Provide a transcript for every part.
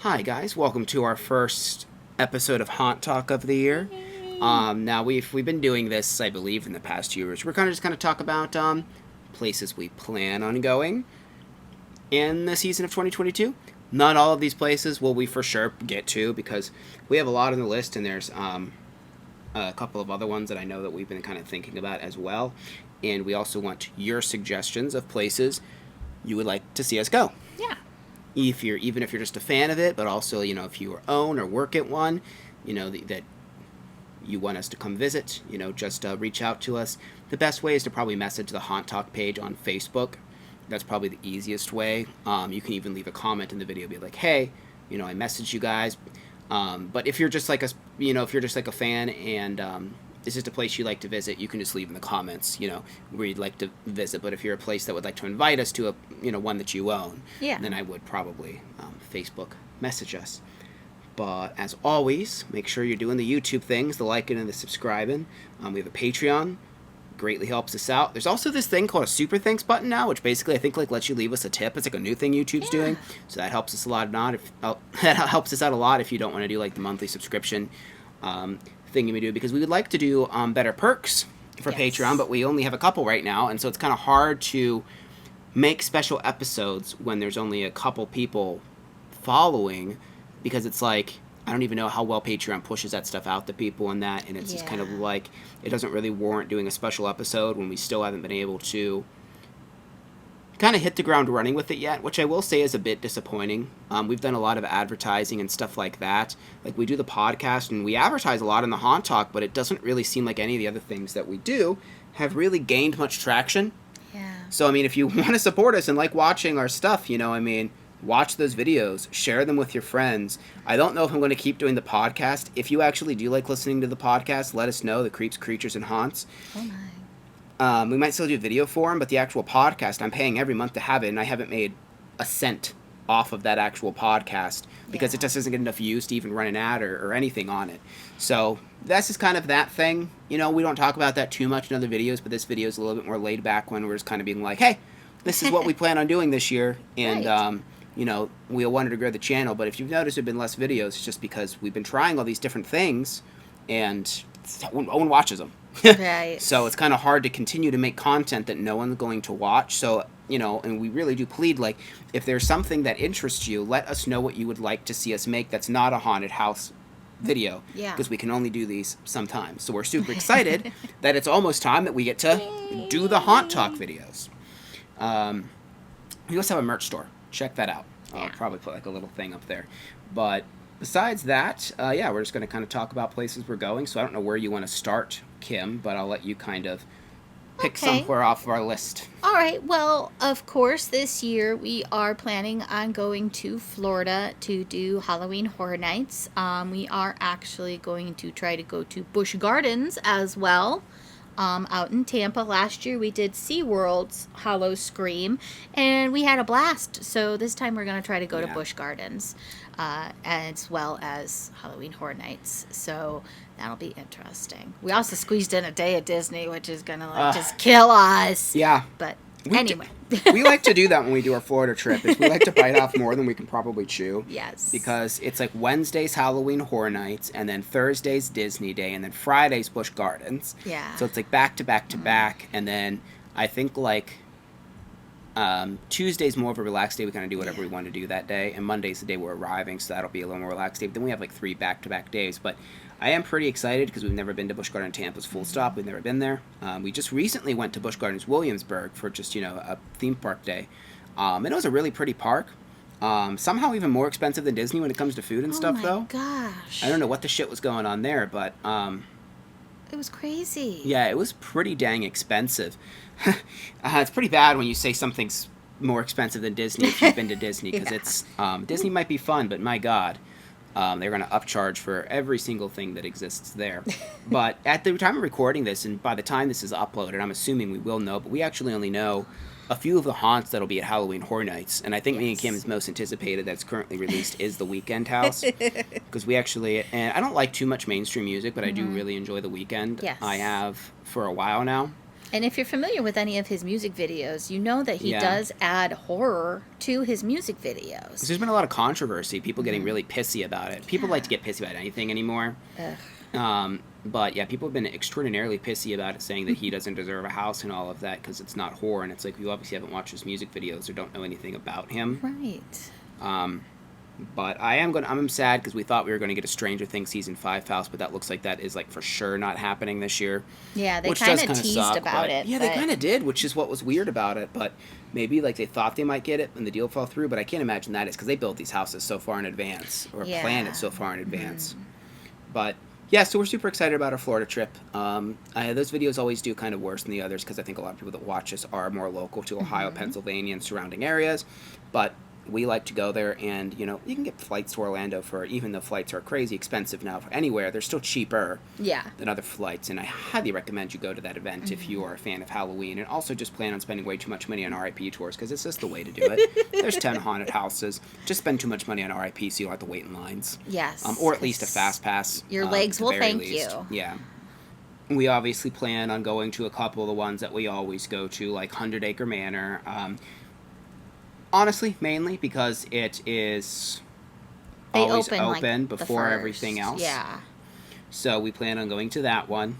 Hi guys, welcome to our first episode of Haunt Talk of the year. Now we've been doing this, I believe, in the past years. We're kind of talk about places we plan on going in the season of 2022. Not all of these places will we for sure get to because we have a lot on the list, and there's a couple of other ones that I know that we've been kind of thinking about as well. And we also want your suggestions of places you would like to see us go. Yeah. Even if you're just a fan of it, but also, if you own or work at one, that you want us to come visit, just reach out to us. The best way is to probably message the Haunt Talk page on Facebook. That's probably the easiest way. You can even leave a comment in the video, be like, hey, I messaged you guys. But if you're just like a fan and it's just a place you like to visit, you can just leave in the comments, where you'd like to visit. But if you're a place that would like to invite us to one that you own, then I would probably Facebook message us. But as always, make sure you're doing the YouTube things, the liking and the subscribing. We have a Patreon. Greatly helps us out. There's also this thing called a Super Thanks button now, which basically I think lets you leave us a tip. It's like a new thing YouTube's doing, so that helps us a lot. That helps us out a lot if you don't want to do like the monthly subscription thing you may do, because we would like to do better perks for Patreon, but we only have a couple right now, and so it's kind of hard to make special episodes when there's only a couple people following, because it's like I don't even know how well Patreon pushes that stuff out to people and that, and it's just kind of like it doesn't really warrant doing a special episode when we still haven't been able to kind of hit the ground running with it yet, which I will say is a bit disappointing. We've done a lot of advertising and stuff like that. Like, we do the podcast and we advertise a lot in the Haunt Talk, but it doesn't really seem like any of the other things that we do have really gained much traction. Yeah. So, if you want to support us and like watching our stuff, watch those videos, share them with your friends. I don't know if I'm going to keep doing the podcast. If you actually do like listening to the podcast, let us know, the Creeps, Creatures, and Haunts. Oh my. We might still do video form, but the actual podcast, I'm paying every month to have it, and I haven't made a cent off of that actual podcast because it just doesn't get enough views to even run an ad or anything on it. So that's just kind of that thing. We don't talk about that too much in other videos, but this video is a little bit more laid back when we're just kind of being like, hey, this is what we plan on doing this year. And, right. We wanted to grow the channel, but if you've noticed there have been less videos, it's just because we've been trying all these different things, and no one watches them. Right. So it's kind of hard to continue to make content that no one's going to watch. So, and we really do plead, like, if there's something that interests you, let us know what you would like to see us make that's not a haunted house video. Yeah. Because we can only do these sometimes. So we're super excited that it's almost time that we get to do the Haunt Talk videos. We also have a merch store. Check that out. I'll probably put like a little thing up there. But besides that, we're just going to kind of talk about places we're going. So I don't know where you want to start, Kim, but I'll let you kind of pick somewhere off of our list. All right. Well, of course, this year we are planning on going to Florida to do Halloween Horror Nights. We are actually going to try to go to Busch Gardens as well. Out in Tampa. Last year we did SeaWorld's Hollow Scream, and we had a blast. So this time we're going to try to go to Busch Gardens, as well as Halloween Horror Nights. So that'll be interesting. We also squeezed in a day at Disney, which is going to just kill us. Yeah. But anyway. We like to do that when we do our Florida trip. Is we like to bite off more than we can probably chew. Yes. Because it's like Wednesday's Halloween Horror Nights, and then Thursday's Disney Day, and then Friday's Busch Gardens. Yeah. So it's like back to back to back, and then I think like Tuesday's more of a relaxed day. We kind of do whatever we want to do that day, and Monday's the day we're arriving, so that'll be a little more relaxed day. But then we have like 3 back-to-back days. But I am pretty excited because we've never been to Busch Gardens Tampa's full stop. We've never been there. We just recently went to Busch Gardens Williamsburg for just, a theme park day. And it was a really pretty park. Somehow even more expensive than Disney when it comes to food and stuff, though. Oh, my gosh. I don't know what the shit was going on there, but it was crazy. yeah, it was pretty dang expensive. It's pretty bad when you say something's more expensive than Disney if you've been to Disney, because it's Disney might be fun, but my God. They're going to upcharge for every single thing that exists there. But at the time of recording this, and by the time this is uploaded, I'm assuming we will know, but we actually only know a few of the haunts that'll be at Halloween Horror Nights. And I think me and Kim's most anticipated that's currently released is The Weekend House. Because we actually, and I don't like too much mainstream music, but I do really enjoy The Weekend. Yes. I have for a while now. And if you're familiar with any of his music videos, you know that he Yeah. does add horror to his music videos. 'Cause there's been a lot of controversy, people getting really pissy about it. People like to Yeah. get pissy about anything anymore. Ugh. But yeah, people have been extraordinarily pissy about it, saying that he doesn't deserve a house and all of that because it's not horror. And it's like, you obviously haven't watched his music videos or don't know anything about him. Right. But I'm sad because we thought we were going to get a Stranger Things season 5 house, but that looks like that is like for sure not happening this year. Yeah, they Which kind does of kinda teased suck, about but- it. Yeah, they but- kind of did, which is what was weird about it. But maybe like they thought they might get it and the deal fell through. But I can't imagine that is because they build these houses so far in advance or plan Yeah. it so far in advance. But yeah, so we're super excited about our Florida trip. Those videos always do kind of worse than the others because I think a lot of people that watch us are more local to Ohio, Pennsylvania, and surrounding areas. But we like to go there, and you can get flights to Orlando for, even though flights are crazy expensive now for anywhere, they're still cheaper Yeah. than other flights. And I highly recommend you go to that event if you are a fan of Halloween, and also just plan on spending way too much money on RIP tours because it's just the way to do it. There's 10 haunted houses. Just spend too much money on RIP so you don't have to wait in lines. Yes. Or at least a 'cause fast pass. Your at legs the will very thank least. you. Yeah. We obviously plan on going to a couple of the ones that we always go to, like 100 Acre Manor. Honestly, mainly because it is They always open, like, open the before first. everything else. Yeah. So we plan on going to that one.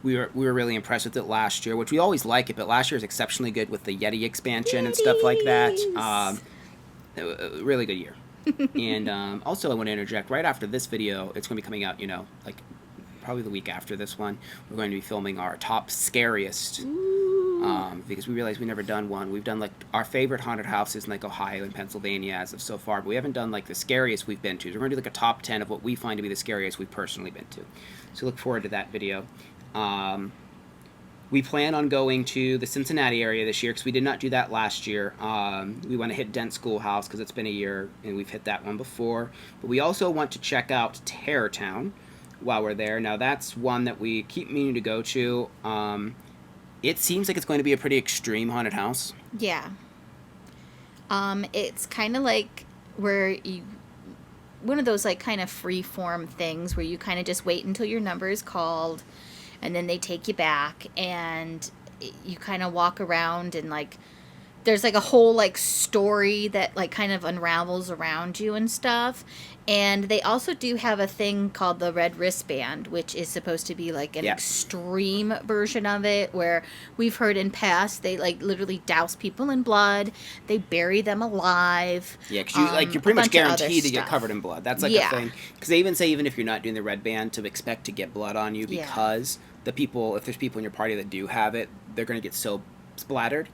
We were really impressed with it last year, which we always like it, but last year was exceptionally good with the Yeti expansion and stuff like that. Yetis. Really good year. And also, I want to interject, right after this video, it's going to be coming out, like probably the week after this one, we're going to be filming our top scariest, because we realized we've never done one. We've done like our favorite haunted houses in like Ohio and Pennsylvania as of so far, but we haven't done like the scariest we've been to. So we're going to do like a top 10 of what we find to be the scariest we've personally been to. So look forward to that video. We plan on going to the Cincinnati area this year because we did not do that last year. We want to hit Dent Schoolhouse because it's been a year and we've hit that one before. But we also want to check out Terror Town while we're there. Now that's one that we keep meaning to go to. It seems like it's going to be a pretty extreme haunted house. Yeah. It's kind of like one of those like kind of free form things where you kind of just wait until your number is called and then they take you back and you kind of walk around and like there's like a whole like story that like kind of unravels around you and stuff. And they also do have a thing called the red wristband, which is supposed to be like an extreme version of it, where we've heard in past they like literally douse people in blood, they bury them alive. Yeah, because you're pretty much bunch of other guaranteed to get stuff. covered in blood. That's like Yeah. a thing. Because they even say even if you're not doing the red band, to expect to get blood on you Yeah. because if there's people in your party that do have it, they're going to get so splattered.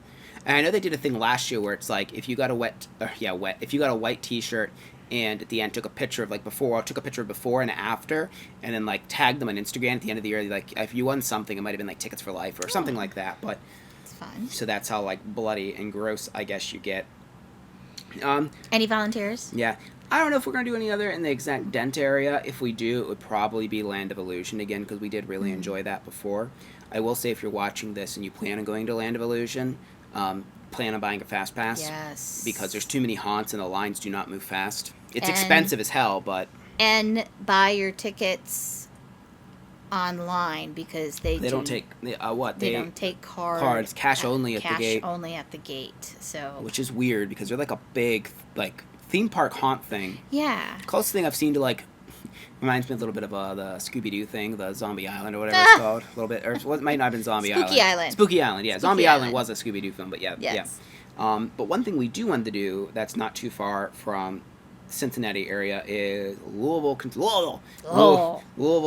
And I know they did a thing last year where it's like if you got if you got a white T-shirt and at the end took a picture of before and after, and then like tagged them on Instagram at the end of the year, like if you won something, it might have been like tickets for life or something like that. But It's fun. so that's how like bloody and gross I guess you get. Any volunteers? Yeah. I don't know if we're going to do any other in the exact Dent area. If we do, it would probably be Land of Illusion again because we did really enjoy that before. I will say if you're watching this and you plan on going to Land of Illusion, plan on buying a fast pass. Yes. Because there's too many haunts and the lines do not move fast. It's And- expensive as hell, but And buy your tickets online because they don't take they they don't take cards, cash only at the gate. Cash only at the gate. So which is weird because they're like a big like theme park haunt thing. yeah. Closest thing I've seen to like reminds me a little bit of the Scooby-Doo thing, the Zombie Island or whatever it's called. A little bit, or it might not have been Zombie Spooky Island. Island. Spooky Island, yeah. Spooky Zombie Island Island was a Scooby-Doo film, but yeah, Yes. yeah. But one thing we do want to do that's not too far from Cincinnati area is Louisville,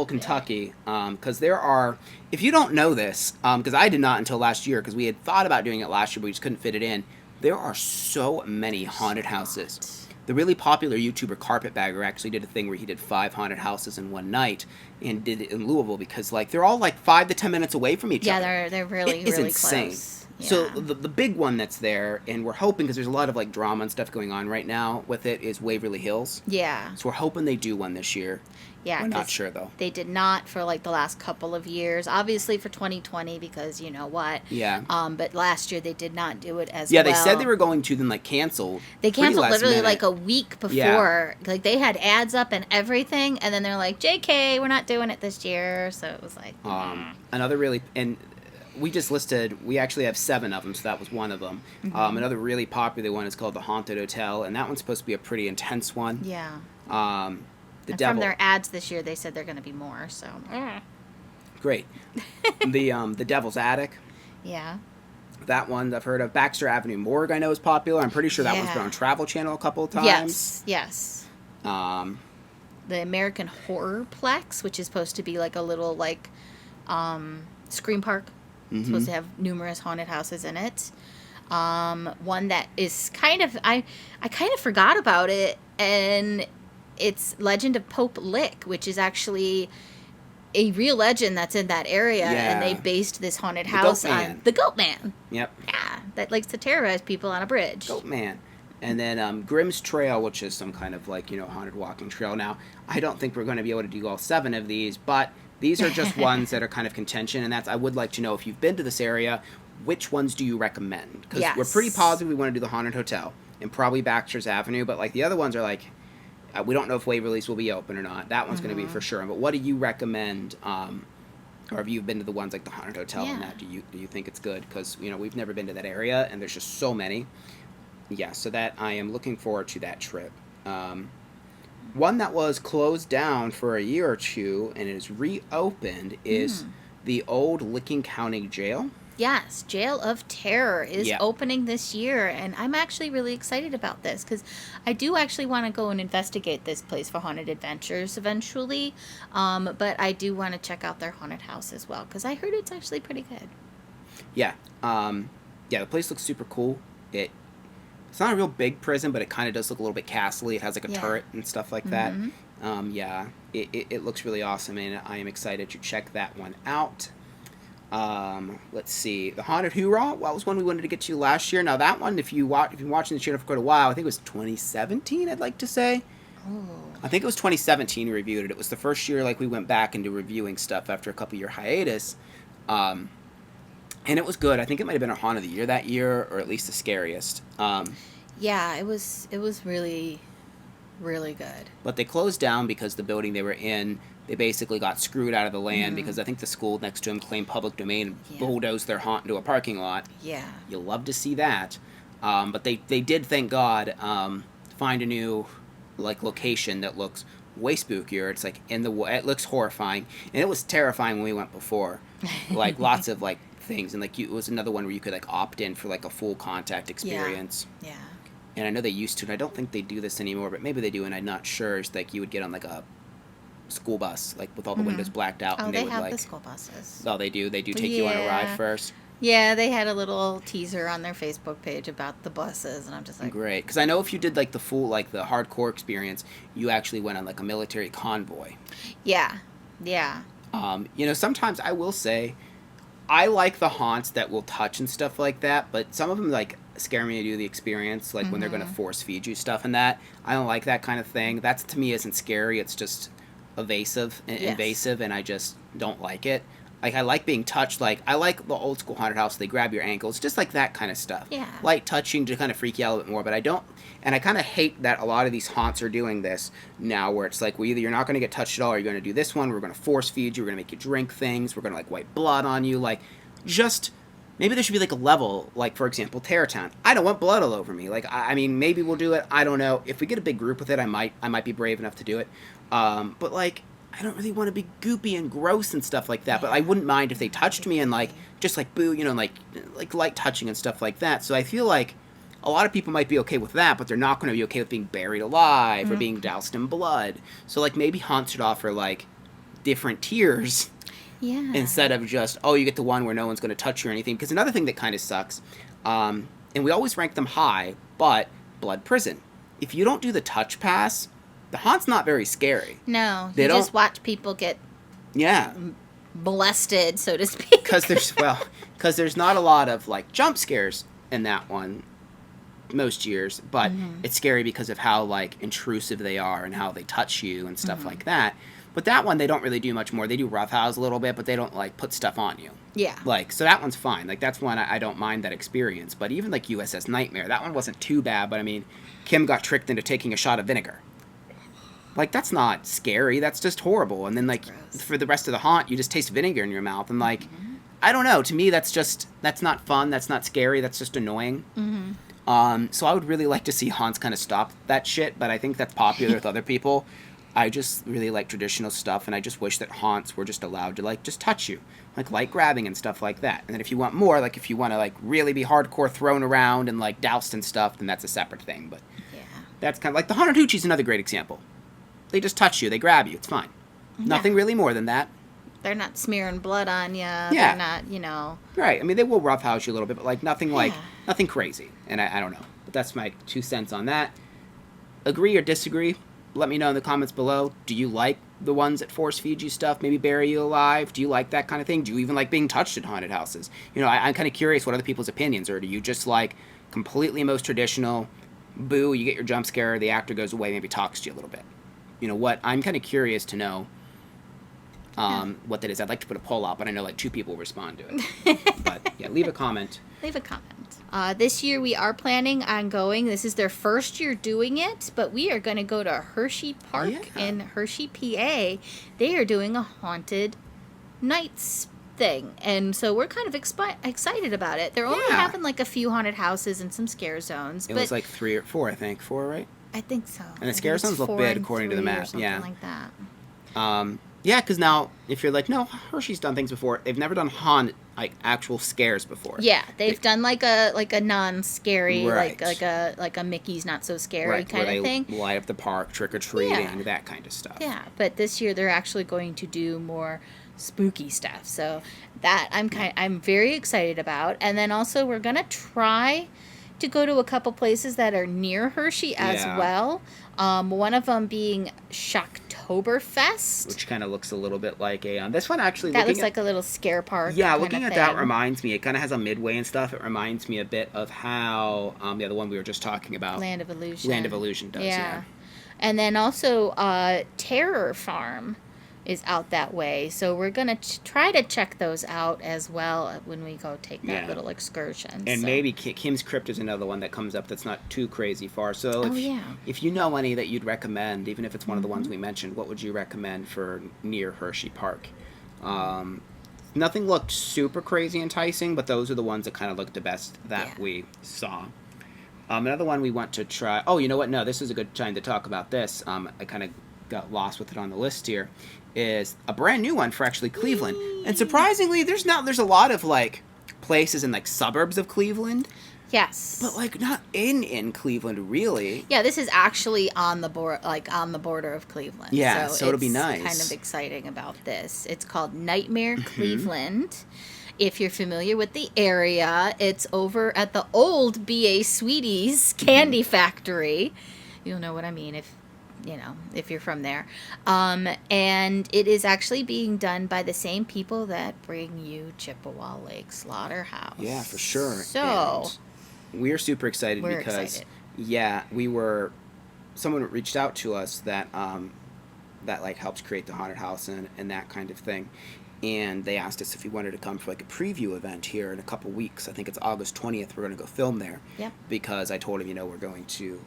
Kentucky. Because there are, if you don't know this, because I did not until last year, because we had thought about doing it last year, but we just couldn't fit it in. There are so many haunted houses. The really popular YouTuber Carpetbagger actually did a thing where he did 5 haunted houses in one night and did it in Louisville because like they're all like 5 to 10 minutes away from each other. Yeah, they're really It is really insane. close. So Yeah. the big one that's there, and we're hoping because there's a lot of like drama and stuff going on right now with it, is Waverly Hills. Yeah. So we're hoping they do one this year. Yeah. We're not 'cause sure though. They did not for like the last couple of years. Obviously for 2020 because you know what. Yeah. But last year they did not do it as Yeah, well. they said they were going to, then like canceled. They pretty canceled last literally minute. like a week before. Like they had ads up and everything, and then they're like, "JK, we're not doing it this year." So it was like, Another really, and we just listed. We actually have 7 of them, so that was one of them. Another really popular one is called the Haunted Hotel, and that one's supposed to be a pretty intense one. Yeah. The And Devil. from their ads this year, they said they're going to be more. So. Great. The Devil's Attic. Yeah. That one I've heard of. Baxter Avenue Morgue I know is popular. I'm pretty sure that one's been on Travel Channel a couple of times. Yes. Um, The American Horrorplex, which is supposed to be like a little like Scream Park. It's supposed to have numerous haunted houses in it. One that is kind of I kind of forgot about it, and it's Legend of Pope Lick, which is actually a real legend that's in that area, and they based this haunted house on the Goat Man. Yep. Yeah, that likes to terrorize people on a bridge. Goat Man. And then Grimm's Trail, which is some kind of like, haunted walking trail. Now, I don't think we're going to be able to do all 7 of these, but these are just ones that are kind of contention, and I would like to know, if you've been to this area, which ones do you recommend? Because we're pretty positive we want to do the Haunted Hotel and probably Baxter's Avenue, but like the other ones are like, we don't know if Waverly's will be open or not. That one's going to be for sure. But what do you recommend? Or have you been to the ones like the Haunted Hotel and that? Do you think it's good? Because we've never been to that area, and there's just so many. Yeah, so that I am looking forward to that trip. One that was closed down for a year or two and is reopened is the old Licking County Jail. Yes, Jail of Terror is opening this year, and I'm actually really excited about this because I do actually want to go and investigate this place for Haunted Adventures eventually, but I do want to check out their haunted house as well because I heard it's actually pretty good. Yeah, the place looks super cool. It's not a real big prison, but it kind of does look a little bit castle-y. It has like a turret and stuff like that. It looks really awesome, and I am excited to check that one out. Let's see. The Haunted Hoorah, that was one we wanted to get to last year. Now that one, if you've been watching the channel for quite a while, I think it was 2017, I'd like to say. I think it was 2017 we reviewed it. It was the first year like we went back into reviewing stuff after a couple year hiatus. And it was good. I think it might have been our Haunt of the Year that year, or at least the scariest. Yeah, it was really, really good. But they closed down because the building they were in, they basically got screwed out of the land because I think the school next to them claimed public domain and bulldozed their haunt into a parking lot. Yeah. You'll love to see that. But they did, thank God, find a new location that looks way spookier. It's like it looks horrifying. And it was terrifying when we went before. Like lots of things, and it was another one where you could opt in for a full contact experience. Yeah. And I know they used to, and I don't think they do this anymore, but maybe they do, and I'm not sure. It's you would get on a school bus, with all the windows blacked out. Oh, and they would have the school buses. Oh, they do. They do take you on a ride first. Yeah, they had a little teaser on their Facebook page about the buses, and I'm just like, great, because I know if you did the full the hardcore experience, you actually went on a military convoy. Yeah. Sometimes I will say, I like the haunts that will touch and stuff like that, but some of them scare me to do the experience, when they're going to force feed you stuff and that. I don't like that kind of thing. That to me isn't scary. It's just invasive, and I just don't like it. I like being touched. I like the old school haunted house. They grab your ankles, just that kind of stuff. Yeah. Light touching to kind of freak you out a little bit more, but I don't. And I kind of hate that a lot of these haunts are doing this now, where it's well, either you're not going to get touched at all, or you're going to do this one. We're going to force feed you. We're going to make you drink things. We're going to wipe blood on you. Just maybe there should be a level, for example, Terror Town. I don't want blood all over me. I mean, maybe we'll do it. I don't know. If we get a big group with it, I might be brave enough to do it. But I don't really want to be goopy and gross and stuff like that, but I wouldn't mind if they touched me and just boo, light touching and stuff like that. So I feel a lot of people might be okay with that, but they're not going to be okay with being buried alive or being doused in blood. So maybe haunts should offer different tiers. Yeah. Instead of just, you get the one where no one's going to touch you or anything. Because another thing that kind of sucks, and we always rank them high, but Blood Prison. If you don't do the touch pass, the haunt's not very scary. No, you just watch people get molested, so to speak. Because there's not a lot of jump scares in that one most years, but it's scary because of how intrusive they are and how they touch you and stuff like that. But that one, they don't really do much more. They do roughhouse a little bit, but they don't put stuff on you. Yeah. So that one's fine. That's one I don't mind that experience. But even USS Nightmare, that one wasn't too bad. But I mean, Kim got tricked into taking a shot of vinegar. That's not scary. That's just horrible. And then for the rest of the haunt, you just taste vinegar in your mouth. And I I don't know. To me, that's not fun. That's not scary. That's just annoying. So I would really like to see haunts kind of stop that shit, but I think that's popular with other people. I just really like traditional stuff, and I just wish that haunts were just allowed to, like, just touch you. Like light grabbing and stuff like that. And then if you want more, like, if you want to, like, really be hardcore thrown around and, like, doused and stuff, then that's a separate thing. But Yeah. that's kind of, like, the Haunted Hoochie's another great example. They just touch you. They grab you. It's fine. Nothing really more than that. They're not smearing blood on you. Yeah. They're not, you know. Right. I mean, they will roughhouse you a little bit, but, like, nothing Yeah. nothing crazy. And I don't know. But that's my 2 cents on that. Agree or disagree? Let me know in the comments below. Do you like the ones that force feed you stuff, maybe bury you alive? Do you like that kind of thing? Do you even like being touched at haunted houses? You know, I'm kind of curious what other people's opinions are. Do you just like completely most traditional, boo, you get your jump scare, the actor goes away, maybe talks to you a little bit? You know what? I'm kind of curious to know what that is. I'd like to put a poll up, but I know like 2 people respond to it. But yeah, leave a comment. Leave a comment. This year we are planning on going. This is their first year doing it, but we are going to go to Hershey Park in Hershey, PA. They are doing a haunted nights thing, and so we're kind of excited about it. They're only having like a few haunted houses and some scare zones. It was like 3 or 4, I think. 4, right? I think so. And the scare zones look big according to the map. Yeah, like that. Yeah, because now if you're like, no, Hershey's done things before. They've never done like actual scares before. Yeah, they've done like a non-scary, Right. like a Mickey's Not So Scary kind of thing. Light up the park, trick or treating, that kind of stuff. Yeah, but this year they're actually going to do more spooky stuff. So that I'm very excited about. And then also we're gonna try to go to a couple places that are near Hershey as well. One of them being Shocktoberfest, which kind of looks a little bit like a this one actually. That looks like a little scare park. Yeah, looking at that reminds me. It kind of has a midway and stuff. It reminds me a bit of how the one we were just talking about, Land of Illusion. Land of Illusion does. Yeah. And then also Terror Farm is out that way, so we're gonna try to check those out as well when we go take that little excursion. And maybe Kim's Crypt is another one that comes up that's not too crazy far. So if you know any that you'd recommend, even if it's one of the ones we mentioned, what would you recommend for near Hershey Park? Nothing looked super crazy enticing, but those are the ones that kind of looked the best that we saw. Another one we want to try. Oh, you know what? No, this is a good time to talk about this. I kind of got lost with it on the list here. Is a brand new one for actually Cleveland, and surprisingly, there's a lot of like places in like suburbs of Cleveland. Yes, but like not in Cleveland really. Yeah, this is actually on the border of Cleveland. Yeah, so it'll be nice. Kind of exciting about this. It's called Nightmare Cleveland. If you're familiar with the area, it's over at the old B.A. Sweeties Candy Factory. You'll know what I mean if you're from there. And it is actually being done by the same people that bring you Chippewa Lake Slaughterhouse. Yeah, for sure. So and we're super excited because someone reached out to us that like helps create the haunted house and that kind of thing. And they asked us if we wanted to come for like a preview event here in a couple weeks. I think it's August 20th. We're going to go film there. Yep. Because I told him, we're going to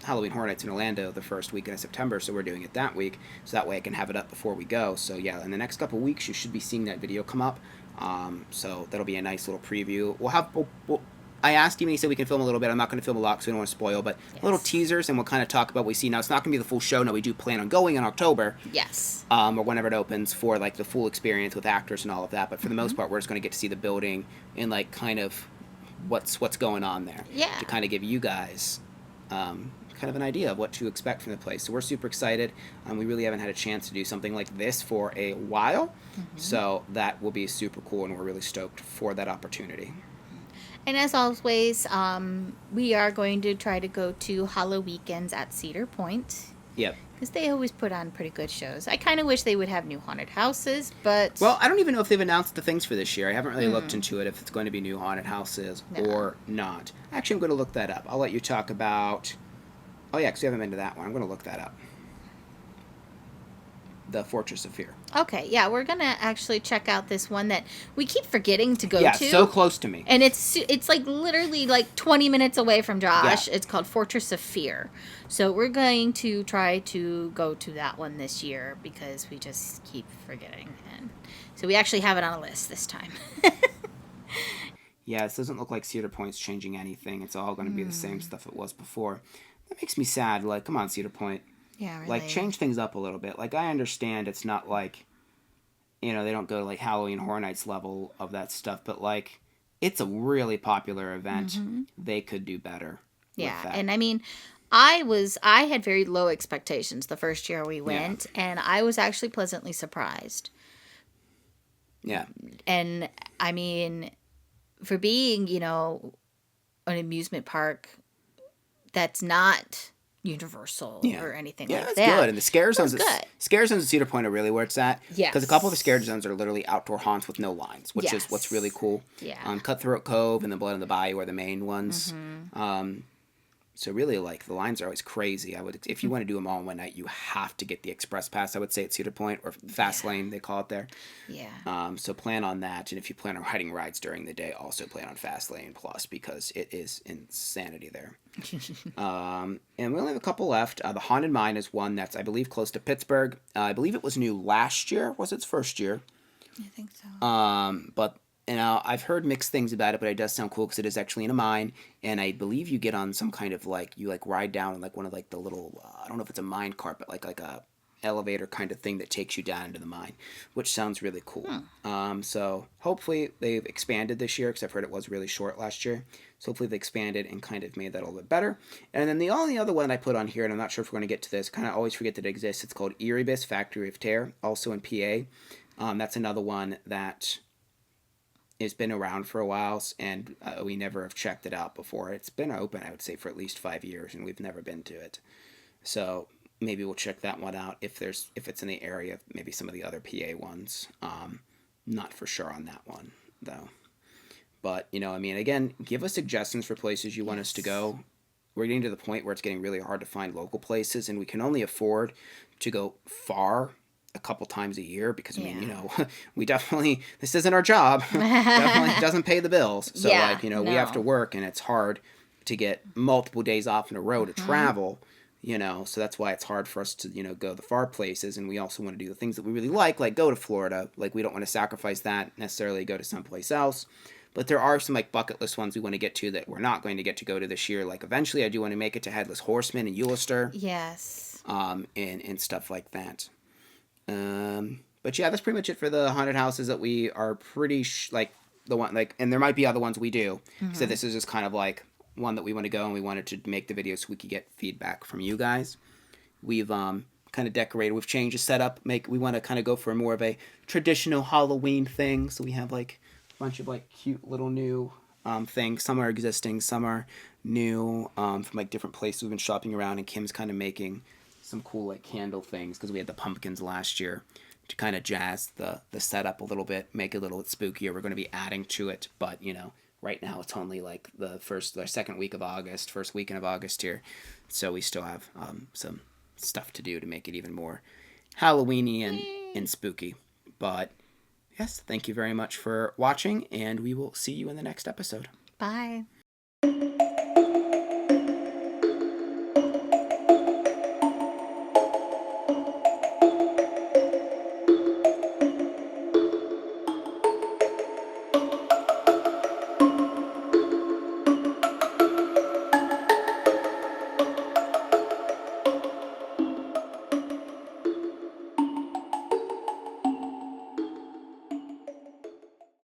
Halloween Horror Nights in Orlando the first weekend of September, so we're doing it that week, so that way I can have it up before we go. So yeah, in the next couple weeks you should be seeing that video come up. So that'll be a nice little preview. I asked him and he said we can film a little bit. I'm not going to film a lot because we don't want to spoil, but little teasers, and we'll kind of talk about what we see. Now, it's not going to be the full show. No, we do plan on going in October. Yes. Or whenever it opens for like the full experience with actors and all of that. But for the most part, we're just going to get to see the building and like kind of what's going on there. Yeah. To kind of give you guys kind of an idea of what to expect from the place. So we're super excited. We really haven't had a chance to do something like this for a while. So that will be super cool, and we're really stoked for that opportunity. And as always, we are going to try to go to Hollow Weekends at Cedar Point. Yep. Because they always put on pretty good shows. I kind of wish they would have new haunted houses, but... Well, I don't even know if they've announced the things for this year. I haven't really looked into it, if it's going to be new haunted houses or not. Actually, I'm going to look that up. I'll let you talk about... Oh, yeah, because we haven't been to that one. I'm going to look that up. The Fortress of Fear. Okay, yeah, we're going to actually check out this one that we keep forgetting to go to. Yeah, so close to me. And it's like literally like 20 minutes away from Josh. Yeah. It's called Fortress of Fear. So we're going to try to go to that one this year because we just keep forgetting. And So we actually have it on a list this time. Yeah, this doesn't look like Cedar Point's changing anything. It's all going to be the same stuff it was before. That makes me sad. Like, come on, Cedar Point. Yeah, really. Like, change things up a little bit. Like, I understand it's not like, they don't go to, like, Halloween Horror Nights level of that stuff, but, like, it's a really popular event. They could do better. Yeah, with that. and I mean, I had very low expectations the first year we went, and I was actually pleasantly surprised. Yeah. And I mean, for being, an amusement park that's not Universal or anything like it's that. good. And the scare zones, good. Scare zones at Cedar Point are really where it's at. Yes. Because a couple of the scare zones are literally outdoor haunts with no lines, which is what's really cool. Yeah. Cutthroat Cove and the Blood in the Bayou are the main ones. So really, like, the lines are always crazy. If you want to do them all in one night, you have to get the express pass, I would say, at Cedar Point, or Fast Lane, they call it there. Yeah. So plan on that. And if you plan on riding rides during the day, also plan on Fast Lane Plus, because it is insanity there. And we only have a couple left. The Haunted Mine is one that's, I believe, close to Pittsburgh. I believe it was new last year. Was its first year? I think so. But I've heard mixed things about it, but it does sound cool because it is actually in a mine, and I believe you get on some kind of, like, you, like, ride down, like, one of, like, the little, I don't know if it's a mine cart, but like a elevator kind of thing that takes you down into the mine, which sounds really cool. So hopefully they've expanded this year, because I've heard it was really short last year. So hopefully they expanded and kind of made that a little bit better. And then the only other one I put on here, and I'm not sure if we're going to get to this, kind of always forget that it exists, it's called Erebus Factory of Terror, also in PA. That's another one that it's been around for a while, and we never have checked it out before. It's been open, I would say, for at least 5 years, and we've never been to it. So maybe we'll check that one out if it's in the area of maybe some of the other PA ones. Not for sure on that one, though. But, again, give us suggestions for places you want us to go. We're getting to the point where it's getting really hard to find local places, and we can only afford to go far a couple times a year, because we definitely, this isn't our job. Definitely doesn't pay the bills. So we have to work, and it's hard to get multiple days off in a row to travel, so that's why it's hard for us to, go the far places. And we also want to do the things that we really like go to Florida. Like, we don't want to sacrifice that necessarily, go to someplace else. But there are some, like, bucket list ones we want to get to that we're not going to get to go to this year. Like, eventually I do want to make it to Headless Horseman and Ulster. Yes. And stuff like that. But yeah, that's pretty much it for the haunted houses that we are pretty the one, like, and there might be other ones we do. So this is just kind of like one that we want to go, and we wanted to make the video so we could get feedback from you guys. We've kind of decorated, we've changed the setup. We want to kind of go for more of a traditional Halloween thing. So we have like a bunch of like cute little new things. Some are existing, some are new, from like different places we've been shopping around, and Kim's kind of making some cool like candle things, because we had the pumpkins last year, to kind of jazz the setup a little bit, make it a little bit spookier. We're going to be adding to it, but right now it's only like the second week of August, first weekend of August here, so we still have some stuff to do to make it even more Halloweeny and spooky. But yes, thank you very much for watching, and we will see you in the next episode. Bye.